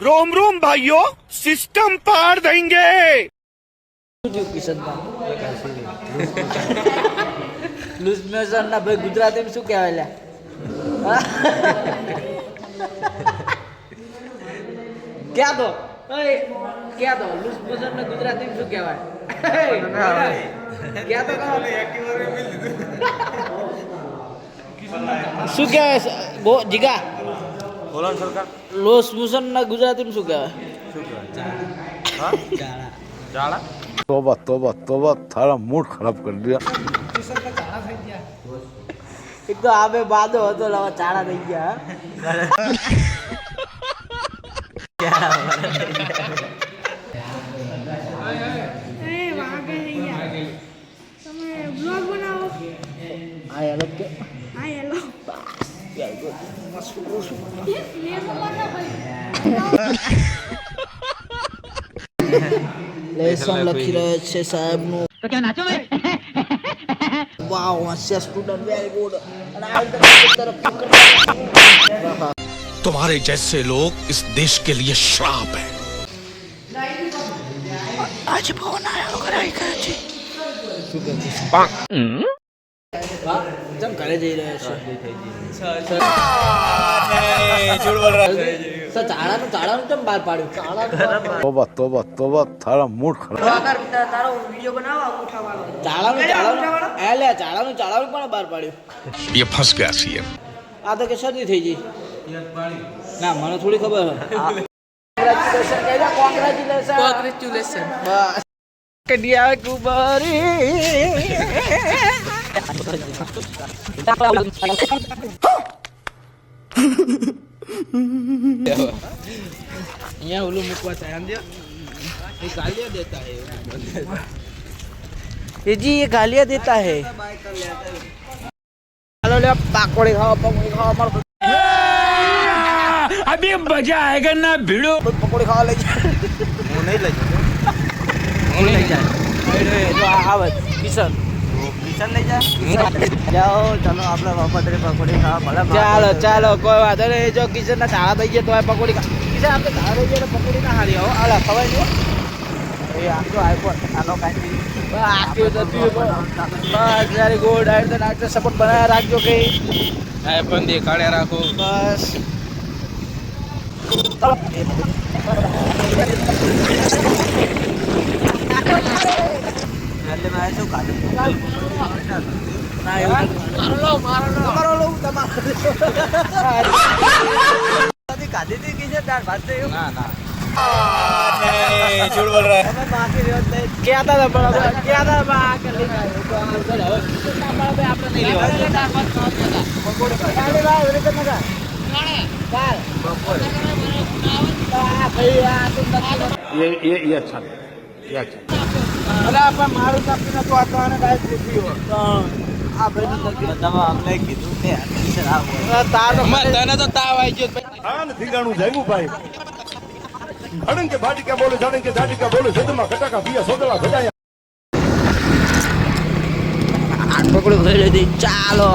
रोम रोम भाइयों, सिस्टम पार देंगे। Loose motion ના ભાઈ ગુજરાતીમાં શું કહેવાય? ક્યાં તો ક્યાં તો લૂઝ મોશન ના ગુજરાતીમાં શું કહેવાય? ક્યાં તો શું કહેવાય જીગા? બોલો સરકાર. લૂઝ મોશન ના ગુજરાતીમાં શું કહેવાય? જાડા. तोबा तोबा तोबा थारा मूड खराब कर दिया। એક તો આ બે બાદો હતો લાવા ચાળા થઈ ગયા. લેસન લખી રહ્યા છે સાહેબ નું. તો ક્યાં નાચો ભાઈ? વાવ, હોશિયાર સ્ટુડન્ટ, વેરી ગુડ. અને આ તરફ तुम्हारे जैसे लोग इस देश के लिए श्राप है। आज फोन आया કરાઈ ગયા છે. શું કહે છે? જમ ઘરે જઈ રહ્યા છે. સર ચાળાનું કેમ બહાર પાડ્યું? तोबा तोबा तोबा थारा मूड खराब। તારો વિડિયો બનાવો અંગૂઠા વાળો. ચાળાનું પણ બહાર પાડ્યું. ये फंस गया सीएम। આ તો કે શરદી થઈ ગઈ. ના મને થોડી ખબર કોંગ્રેચ્યુલેશન બસ કડિયા કુબરી. અહીંયા ઓલું મૂકવા થાય સમજ્યો? ये गालियाँ देता है ये जी, ये गालियाँ देता है. चलो ले पकोड़ी खाओ मारो. अभी मजा आएगा ना भिड़ो। पकोड़ी खाओ ले जा. હું નહીં લઈ જાઉં. जो આવે કિશન લઈ જા. જાઓ ચાલો આપણે વફાદારી પકોડી ખાવા ભલે. ચાલો કોઈ વાંધો નહીં. જો કિશન ના ચાળા થઈ ગયા તો પકોડી ખા. કિશન આપણે ચાળા થઈ ગયા તો પકોડી ના હારી આવો. આલા ખવાય નહીં. એ આખો આઈફોન આનો કાંઈ બસ વેરી ગુડ. ડાયરેક્ટર સપોર્ટ બનાવ્યા રાખજો કે આઈફોન દેખાડ્યા રાખો. બસ એટલે મેં શું ખાધું? ખાધી હતી કે છે દાળ ભાત થયું? ના ના. झूठ बोल रहा है. क्या था ये अच्छा ये अच्छा। मारू कापी तो आता કીધું તને તો તાવ આવી ગયો. ठिकाणु जायू भाई अड़ंग के भाटी क्या बोले जाड़ंग के जाटी क्या बोले सदमा कटाका पिया सोदला भजाया। આઠ પકડું ખાઈ લીધી. ચાલો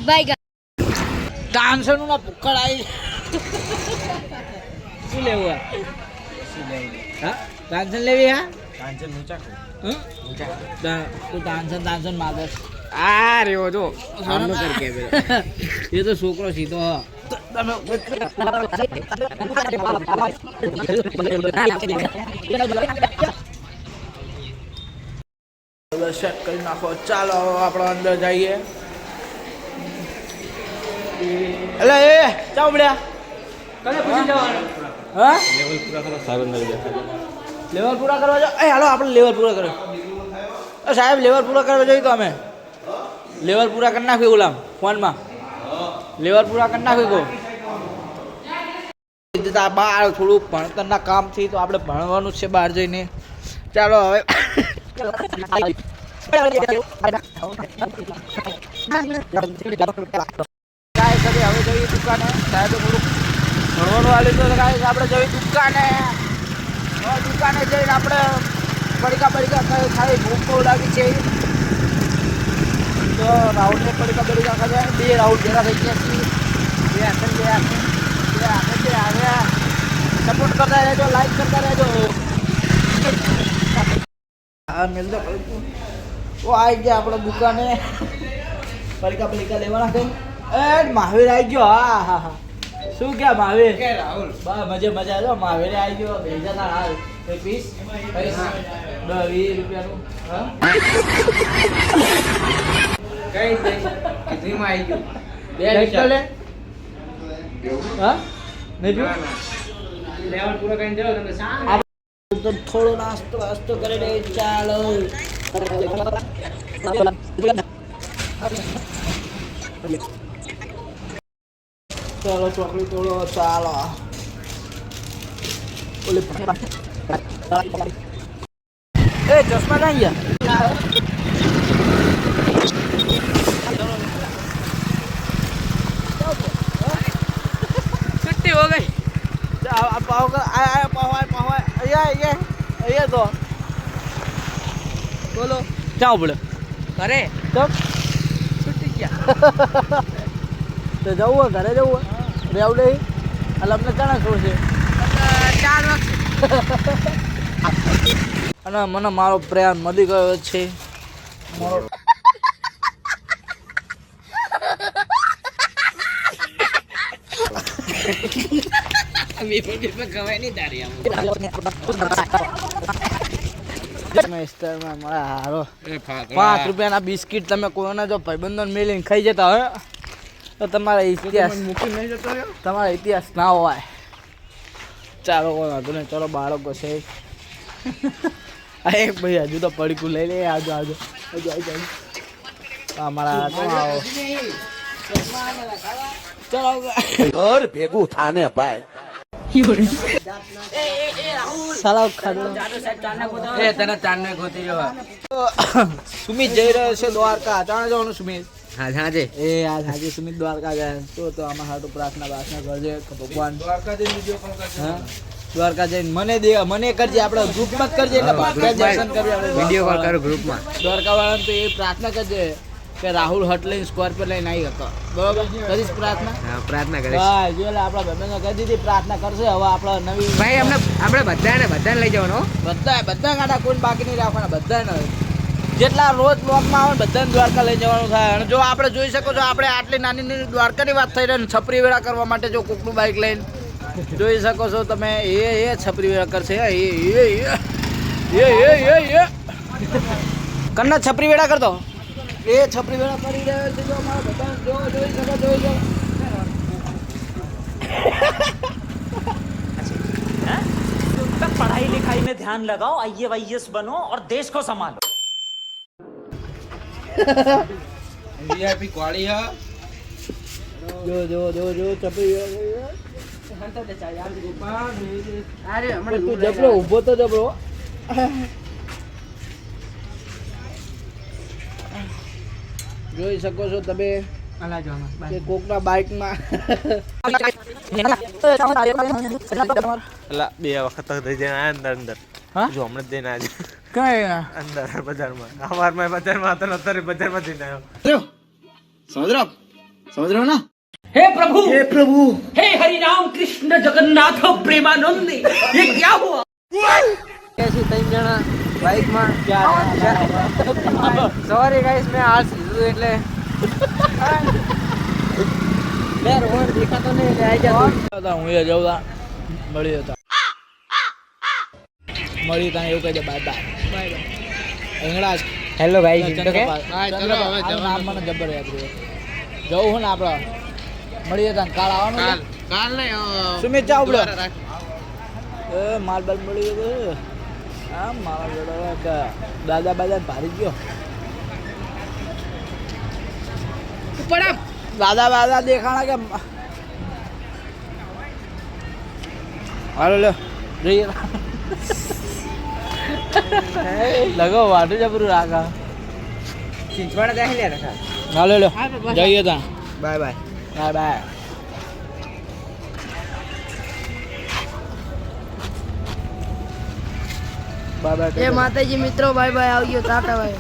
હવે કાંસણું ના ભૂખડ આવી. શું લેવું? હા કાંસણ લેવી? હા કાંચન ઊંચા તું તાંસન માગસ. આ રહ્યો જો સામનો કર કે એ તો છોકરો સીધો. સેટ કરી નાખો. ચાલો આપણે અંદર જઈએ. એટલે એ ચાવ પડ્યા કને પૂછી જવાનું? હા લેવલ પૂરા કરો. સારું નહીં દેખાય. લેવલ પૂરા કરવા જાઓ. એ હાલો આપણે લેવલ પૂરા કરો. સાહેબ લેવલ પૂરા કરવા જઈએ તો અમે લેવલ પૂરા કરી નાખ્યું ગુલામ ફોનમાં. લેવલ પૂરા કરી નાખ્યું. બહાર થોડું ભણતરના કામથી તો આપણે ભણવાનું છે બહાર જઈને. ચાલો હવે હવે જઈએ દુકાને. સાહેબ થોડુંક ભણવાનું વાળી તો આપણે જઈએ દુકાને. દુકાને જઈને આપણે પડીકા ખાઈ ભૂખ બહુ લાગી છે. તો રાઉન્ડને પડીકા ખાધા. 2 રાઉન્ડ ભેગા થઈ ગયા છીએ. 2 હાથે સપોર્ટ કરતા રહેજો, લાઈક કરતા રહેજો. હા મેલતો ઓ આવી ગયા આપણે દુકાને પડીકા લેવાના કઈ. એ મહાવીર આવી ગયો. હા હા હા શું ક્યાં મહાવીર કે રાહુલ બા મજા જો મહાવીર આવી ગયો. ભેજા ના હાલ એક પીસ 20 રૂપિયાનું. હા કઈ દે કિતનીમાં આવી ગયું બે લે. હા નહીં પીવું લેવલ પૂરો કરીને જાઓ તમે. તો થોડો નાસ્તો કરી દે. ચાલો ચાલો ચોકડી તોડો. ચાલો એ ચશ્મા ના ગયા. छुट्टी हो गई. पाव અહીંયા તો બોલો ક્યાં પડે ઘરે તો છૂટી ગયા. તો જવું હોય ઘરે જવું હોય રેવ નહીં એટલે અમને ચાણા શું છે 4 વાગશે. અને મને મારો પ્રેમ મળી ગયો છે. મારો હારો 5 રૂપિયાના બિસ્કિટ તમે કોઈને જો ભાઈબંધો મેલીને ખાઈ જતા હોય તો તમારા ઇતિહાસ મૂકી નહીં જતો તમારા ઇતિહાસ ના હોય. ચાલો કોઈ વાંધો નહીં. ચલો બાળકો છે એક ભાઈ હજુ તો પડીકું લઈ લે. આવજો અમારા આવો ચલો ઘર ભેગું થાને ભાઈ. સાલા ખાડો એ તને ચાંદને ગોતી જવા. સુમિત જઈ રહ્યો છે દ્વારકા. ચાણે જવાનું સુમિત? હાજે સુમિત દ્વારકા જાય તો આમાં હાટું પ્રાર્થના કરજે ભગવાન. દ્વારકા જઈને વિડિયો કોલ કરજે. હા દ્વારકા જઈને મને કરજે. આપણે ગ્રુપમાં જ કરજે એટલે દર્શન કરજે. આપણે વિડિયો કોલ કરો ગ્રુપમાં. દ્વારકા વાળાને તો એ પ્રાર્થના કરજે કે રાહુલ હટ લઈને સ્કોર્પિયો લઈને આવી હતો. બરોબર કરીશ પ્રાર્થના? હા પ્રાર્થના કરીશ. હા જો એટલે આપણા ભાઈબંધો કરી દીધી પ્રાર્થના કરશે. હવે આપણે નવી ભાઈ આપણે બધાને લઈ જવાનું. બધા ગાડા કોઈ બાકી નહીં રાખવાના. બધાને જેટલા રોજ બ્લોકમાં આવે બધાને દ્વારકા લઈ જવાનું થાય. અને જો આપણે જોઈ શકો છો આપણે આટલી નાની દ્વારકાની વાત થઈ રહી છપરી વેળા કરવા માટે જો કોકનું બાઇક લઈને જોઈ શકો છો તમે. એ છપરી વેળા કરશે. કન્ના છપરી વેળા કરતો એ છપરી વેળા કરી રહ્યો છે. જો અમારા બધા જોઈ શકો જોઈ पढ़ाई लिखाई में ध्यान लगाओ, IAS बनो और देश को संभालो. વીઆઈપી ક્વાળી હા. જો છપરી વેળા તું જબરો ઊભો તો જબરો. જોઈ શકો છો તમે કે કોકના બાઇકમાં બે વખત થઈ જાય અંદર જો હમણાં જઈને આજે કઈ અંદર બજારમાં સવારમાં બજારમાં હતો અત્યારે બજારમાં જઈને આવ્યો. સમજ રહ્યો ના. हे प्रभु हे हरि राम कृष्ण जगन्नाथ प्रेमानंद, ये क्या हुआ? कैसी 3 જણા બાઇકમાં સોરી ગાઈસ મેં આળસ લીધું એટલે બે રોડ દેખાતો નહીં એટલે આવી જતો હું એ જઉં મળી હતા એવું કહી દે બાય એંગડા હેલો ગાઈસ મને જબર યાદ રહ્યો. જવું હું ને આપણે મળી હતા કાલ આવવાનું કાલ નહીં સુમિત જાવ બોલો એ માલ બાલ મળી ગયો. હા મારા દાદા ભારી ગયો. દાદા દેખાણા કે હાલો લે જઈએ લગો વાટું જબરું રાખા ચીંચવાડા દેખી લે રાખા. હાલો લે જઈએ તા. Bye bye. એ માતાજી મિત્રો બાય બાય આવજો ટાટા બાય.